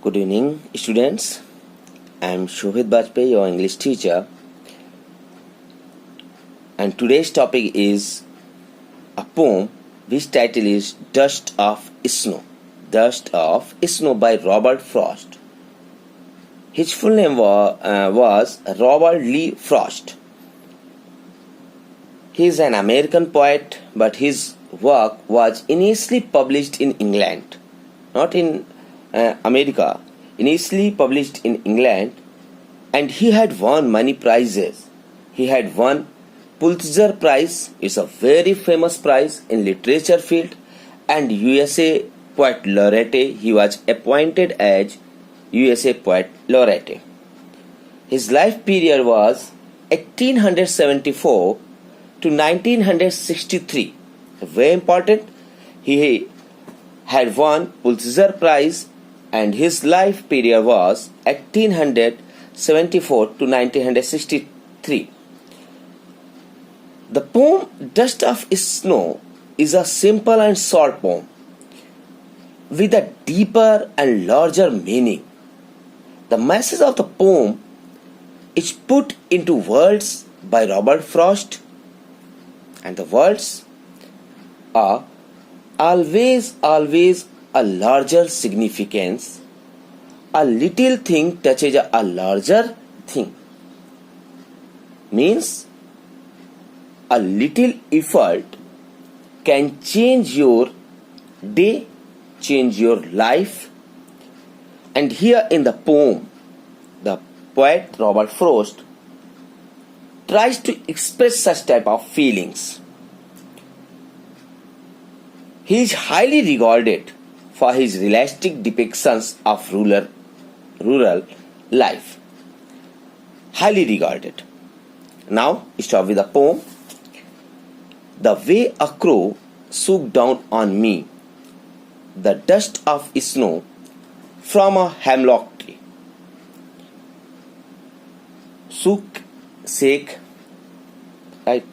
Good evening, students. I am Shobhit Bajpayee, your English teacher, and today's topic is a poem which title is Dust of Snow. Dust of Snow by Robert Frost. His full name was Robert Lee Frost. He is an American poet, but his work was initially published in England, not in America. Initially published in England, and he had won many prizes. He had won Pulitzer Prize. It's a very famous prize in literature field, and USA Poet Laureate. He was appointed as USA Poet Laureate. His life period was 1874 to 1963. Very important. He had won Pulitzer Prize, and his life period was 1874 to 1963. The poem Dust of Snow is a simple and short poem with a deeper and larger meaning. The message of the poem is put into words by Robert Frost, and the words are always a larger significance. A little thing touches a larger thing. Means a little effort can change your day, change your life. And here in the poem, the poet Robert Frost tries to express such type of feelings. He is highly regarded for his realistic depictions of rural life. Highly regarded. Now, start with the poem. The way a crow shook down on me the dust of snow from a hemlock tree. Shook, shake, right?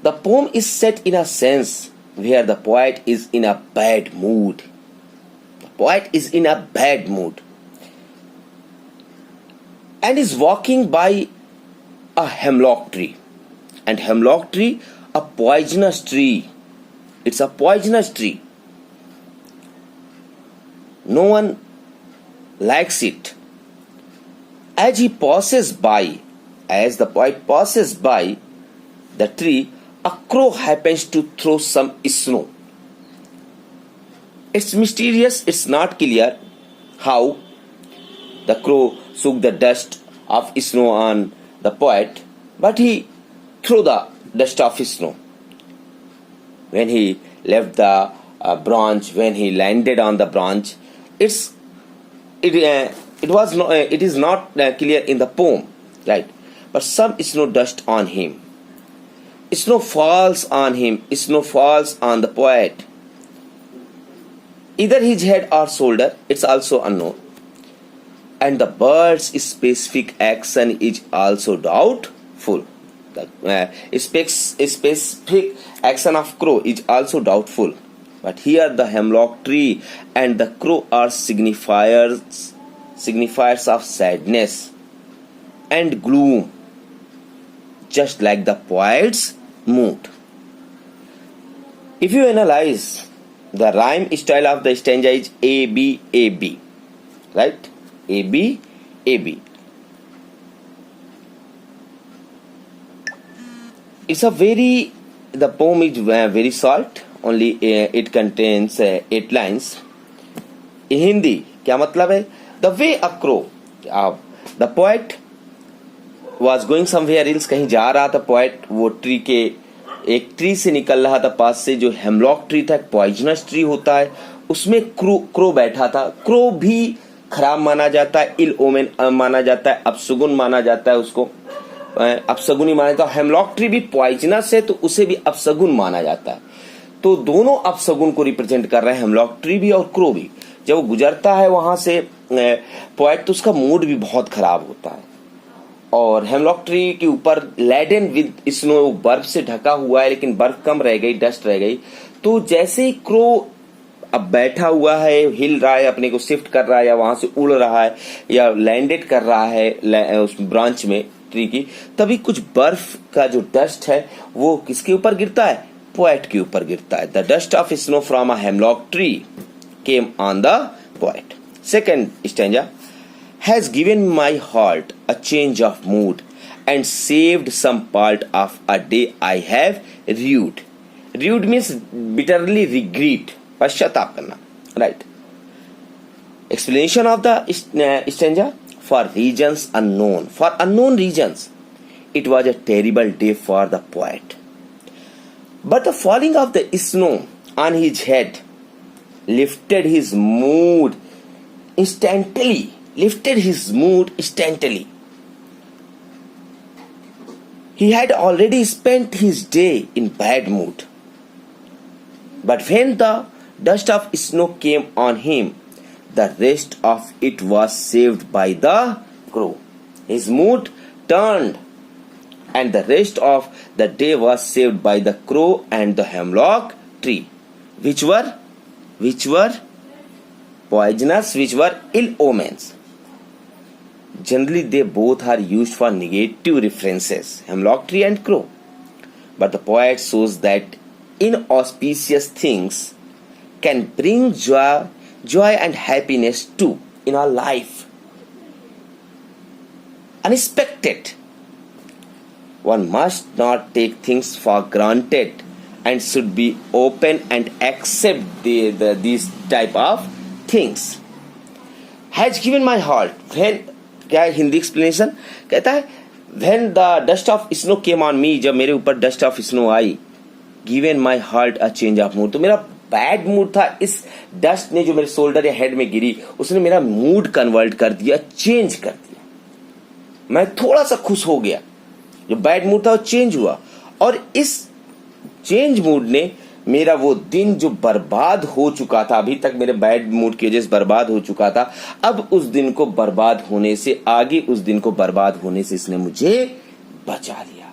The poem is set in a sense where the poet is in a bad mood. The poet is in a bad mood and is walking by a hemlock tree. And hemlock tree, a poisonous tree. It's a poisonous tree. No one likes it. As he passes by, as the poet passes by the tree, a crow happens to throw some snow. It's mysterious, it's not clear how the crow shook the dust of snow on the poet, but he threw the dust of snow. When he left the branch, when he landed on the branch, it is not clear in the poem, right? But some snow dust on him. Snow falls on him. Snow falls on the poet. Either his head or shoulder, it's also unknown. And the bird's specific action is also doubtful. The specific action of crow is also doubtful. But here the hemlock tree and the crow are signifiers of sadness and gloom, just like the poet's mood. If you analyze the rhyme style of the stanza is A B A B, right? A B A B. The poem is very short. Only it contains 8 lines. In Hindi क्या मतलब है? The way a crow. The poet was going somewhere else. कहीं जा रहा था poet. वो tree के एक ट्री से निकल रहा था पास से, जो हेमलॉक ट्री था, एक पॉइजनस ट्री होता है, उसमें क्रो बैठा था. क्रो भी खराब माना जाता है, इल ओमेन माना जाता है, अपशगुन माना जाता है, उसको अपशगुन ही माना जाता है. हेमलॉक ट्री भी पॉइजनस है तो उसे भी अपशगुन माना जाता है. तो दोनों अपशगुन को रिप्रेजेंट कर रहे हैं, हेमलॉक ट्री भी और क्रो भी. जब वो गुजरता है वहां से पोएट, तो उसका मूड भी बहुत खराब होता है. और हेमलॉक ट्री के ऊपर लेडन विद स्नो, बर्फ से ढका हुआ है, लेकिन बर्फ कम रह गई, डस्ट रह गई. तो जैसे ही क्रो अब बैठा हुआ है, हिल रहा है, अपने को शिफ्ट कर रहा है, या वहां से उड़ रहा है, या लैंडेड कर रहा है उस ब्रांच में ट्री की, तभी कुछ बर्फ का जो डस्ट है वो किसके ऊपर गिरता है? पोएट के ऊपर गिरता है। The dust of snow from a hemlock tree came on the poet. Second stanza, has given my heart a change of mood and saved some part of a day I have rued. Rued means bitterly regret, पश्चाताप करना, right? Explanation of the stanza, for reasons unknown, for unknown reasons, it was a terrible day for the poet. But the falling of the snow on his head lifted his mood instantly. Lifted his mood instantly. He had already spent his day in bad mood. But when the dust of snow came on him, the rest of it was saved by the crow. His mood turned, and the rest of the day was saved by the crow and the hemlock tree, which were poisonous, which were ill omens. Generally, they both are used for negative references, hemlock tree and crow. But the poet shows that inauspicious things can bring joy and happiness too in our life. Unexpected. One must not take things for granted and should be open and accept these type of things. Has given my heart. When क्या है Hindi explanation? कहता है when the dust of snow came on me, जब मेरे ऊपर dust of snow I, given my heart a change of mood, तो मेरा bad mood था, इस डस्ट ने जो मेरे शोल्डर या हेड में गिरी उसने मेरा मूड कन्वर्ट कर दिया, चेंज कर दिया, मैं थोड़ा सा खुश हो गया, जो बैड मूड था वो चेंज हुआ, और इस चेंज मूड ने मेरा वो दिन जो बर्बाद हो चुका था, अभी तक मेरे बैड मूड की वजह से बर्बाद हो चुका था, अब उस दिन को बर्बाद होने से, आगे उस दिन को बर्बाद होने से इसने मुझे बचा लिया।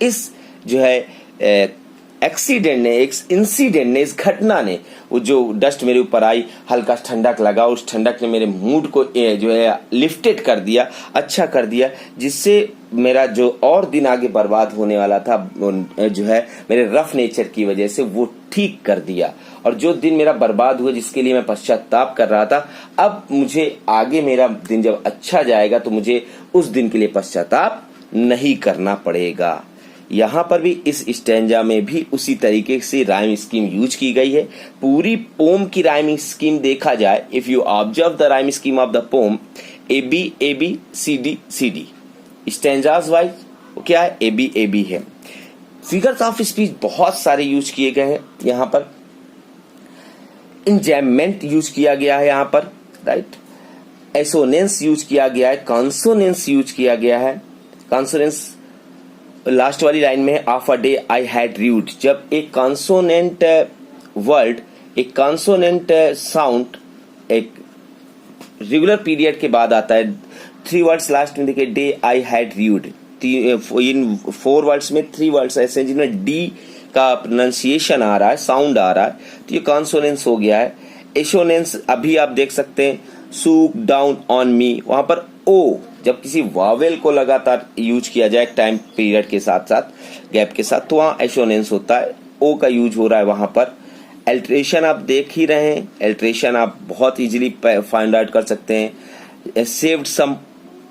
इस जो है एक्सीडेंट ने, एक इंसिडेंट ने, इस घटना ने, वो जो डस्ट मेरे ऊपर आई, हल्का ठंडक लगा, उस ठंडक ने मेरे मूड को जो है लिफ्टेड कर दिया, अच्छा कर दिया, जिससे मेरा जो और दिन आगे बर्बाद होने वाला था जो है मेरे रफ नेचर की वजह से, वो ठीक कर दिया। और जो दिन मेरा बर्बाद हुआ, जिसके लिए मैं पश्चाताप कर रहा था, अब मुझे आगे मेरा दिन जब अच्छा जाएगा तो मुझे उस दिन के लिए पश्चाताप नहीं करना पड़ेगा। यहाँ पर भी इस स्टैंजा में भी उसी तरीके से राइम स्कीम यूज की गई है। पूरी पोम की राइमिंग स्कीम देखा जाए, if you observe the rhyme scheme of the poem, A B C D, stanzas wise क्या है? ए बी है। फिगर्स ऑफ स्पीच बहुत सारे यूज किए गए हैं यहाँ पर। इंजैममेंट यूज किया गया है यहाँ पर, राइट। एसोनेंस यूज किया गया है, कॉन्सोनेंस यूज किया गया है। कॉन्सोनेंस लास्ट वाली लाइन में है, of a day I had rude. जब एक कॉन्सोनेंट वर्ड, एक कॉन्सोनेंट साउंड एक रेगुलर पीरियड के बाद आता है, 3 वर्ड्स लास्ट में देखिए, day I had rude. In 4 words में 3 वर्ड्स ऐसे जिनमें डी का प्रोनाउंसिएशन आ रहा है, साउंड आ रहा है, तो ये कॉन्सोनेंस हो गया है। एशोनेंस अभी आप देख सकते हैं, सूक डाउन ऑन मी, वहां पर ओ, जब किसी वावेल को लगातार यूज किया जाए टाइम पीरियड के साथ साथ, गैप के साथ, तो वहां एशोनेंस होता है, ओ का यूज हो रहा है वहां पर। एल्ट्रेशन आप देख ही रहे हैं, एल्ट्रेशन आप बहुत इजीली फाइंड आउट कर सकते हैं। सेव्ड सम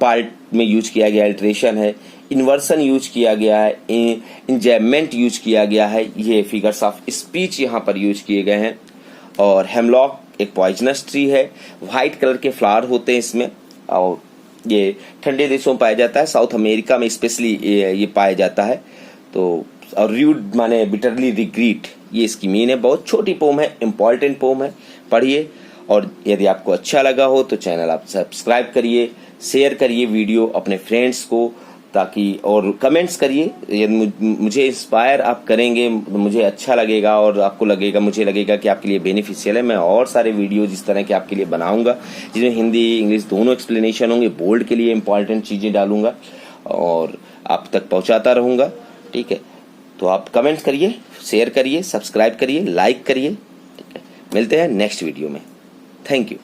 पार्ट में यूज किया गया एल्ट्रेशन है। इन्वर्सन यूज किया गया है, इंजैममेंट यूज किया गया है, ये फिगर्स ऑफ स्पीच यहाँ पर यूज किए गए हैं। और हेमलॉक एक पॉइजनस ट्री है, व्हाइट कलर के फ्लावर होते हैं इसमें, और ये ठंडे देशों में पाया जाता है, साउथ अमेरिका में स्पेशली ये पाया जाता है। तो और र्यूड माने बिटरली रिग्रेट, ये इसकी मीन है। बहुत छोटी पोम है, इंपॉर्टेंट पोम है, पढ़िए। और यदि आपको अच्छा लगा हो तो चैनल आप सब्सक्राइब करिए, शेयर करिए वीडियो अपने फ्रेंड्स को, ताकि, और कमेंट्स करिए। यदि मुझे इंस्पायर आप करेंगे, मुझे अच्छा लगेगा, और आपको लगेगा, मुझे लगेगा कि आपके लिए बेनिफिशियल है। मैं और सारे वीडियो जिस तरह के आपके लिए बनाऊंगा, जिसमें हिंदी इंग्लिश दोनों एक्सप्लेनेशन होंगे, बोर्ड के लिए इंपॉर्टेंट चीजें डालूंगा और आप तक पहुंचाता रहूंगा। ठीक है, तो आप कमेंट करिए, शेयर करिए, सब्सक्राइब करिए, लाइक करिए। मिलते हैं नेक्स्ट वीडियो में। Thank you.